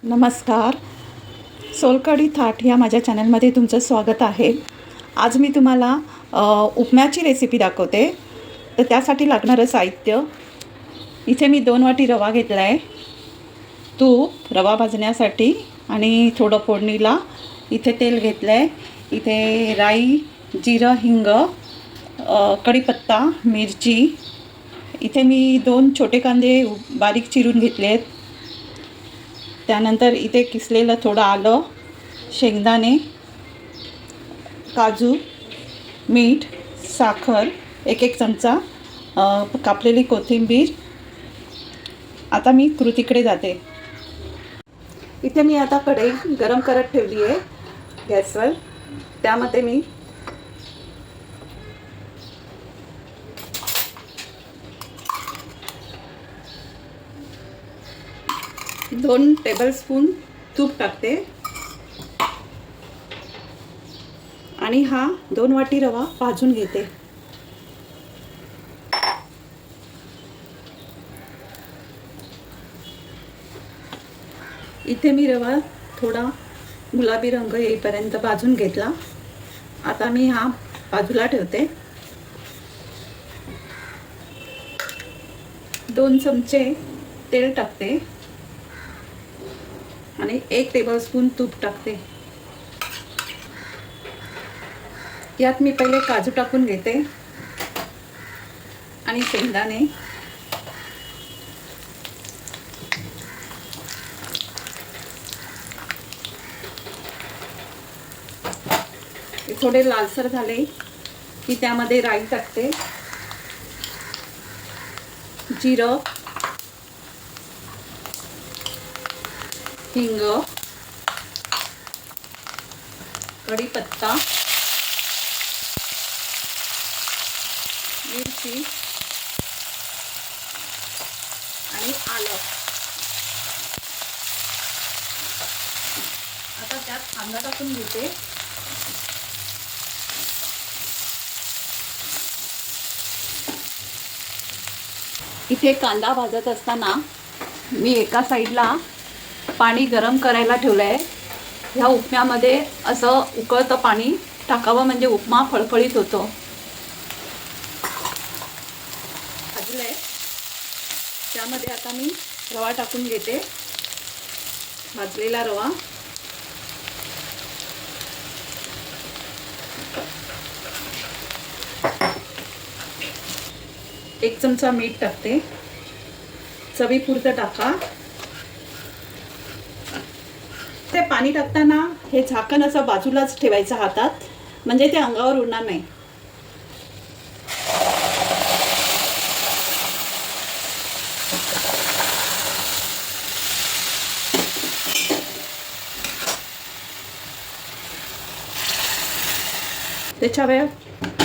नमस्कार. सोलकढी थाट या माझ्या चॅनलमध्ये तुमचं स्वागत आहे. आज मी तुम्हाला उपम्याची रेसिपी दाखवते. तर त्यासाठी लागणारं साहित्य, इथे मी 2 वाटी रवा घेतला आहे, तूप रवा भाजण्यासाठी आणि थोडं फोडणीला इथे तेल घेतलं आहे. इथे राई, जिरं, हिंग, कढीपत्ता, मिरची. इथे मी 2 छोटे कांदे बारीक चिरून घेतले आहेत. त्यानंतर इथे किसलेलं थोडं आलं, शेंगदाणे, काजू, मीठ, साखर, एक चमचा, कापलेली कोथिंबीर. आता मी कृतीकडे जाते. इथे मी आता कढई गरम करत ठेवली आहे गॅसवर. त्यामध्ये मी 2 टेबलस्पून तूप टाकते आणि हा 2 वाटी रवा भाजून घेते. इथे मी रवा थोडा गुलाबी रंग येईपर्यंत भाजून घेतला. आता मी हा बाजूला ठेवते. 2 चमचे तेल टाकते आणि 1 टेबलस्पून तूप टाकते. यात मी पहिले काजू टाकून घेते आणि शेंगदाणे. थोडे लालसर झाले की त्यामध्ये राई टाकते, जिरं, हिंग, कढीपत्ता, मिरची आणि आलं. आता त्यात कांदा टाकून घेते. इथे कांदा भाजत असताना मी एका साईडला पाणी गरम करायला ठेवलं आहे. ह्या उपम्यामध्ये असं उकळतं पाणी टाकावं म्हणजे उपमा फळफळीत होतो. भाजलं आहे. त्यामध्ये आता मी रवा टाकून घेते, भाजलेला रवा. एक चमचा मीठ टाकते, चवीपुरतं टाका. ते पाणी टाकताना हे झाकण असं बाजूलाच ठेवायचं हातात, म्हणजे ते अंगावर उडणार नाही.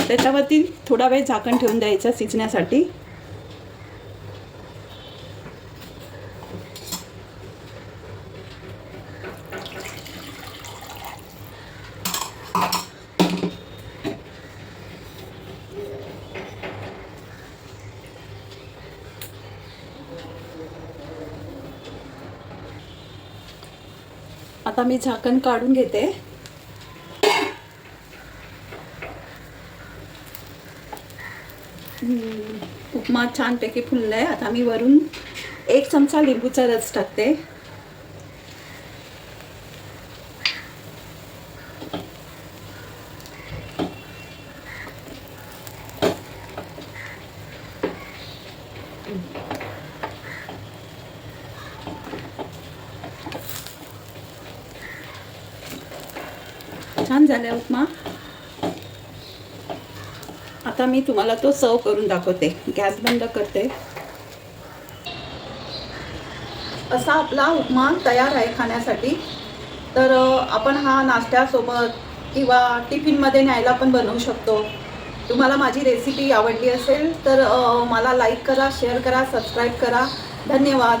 त्याच्यावरती थोडा वेळ झाकण ठेवून द्यायचं शिजण्यासाठी. आता मी झाकण काढून घेते. उपमा छानपैकी फुलला आहे. आता मी वरून 1 चमचा लिंबूचा रस टाकते. छान झाला उपमा. आता मी तुम्हाला तो सर्व करून दाखवते. गॅस बंद करते. असा आपला उपमा तयार आहे खाण्यासाठी. तर आपण हा नाश्त्यासोबत किंवा टिफिनमध्ये न्यायला पण बनवू शकतो. तुम्हाला माझी रेसिपी आवडली असेल तर मला लाईक करा, शेअर करा, सबस्क्राईब करा. धन्यवाद.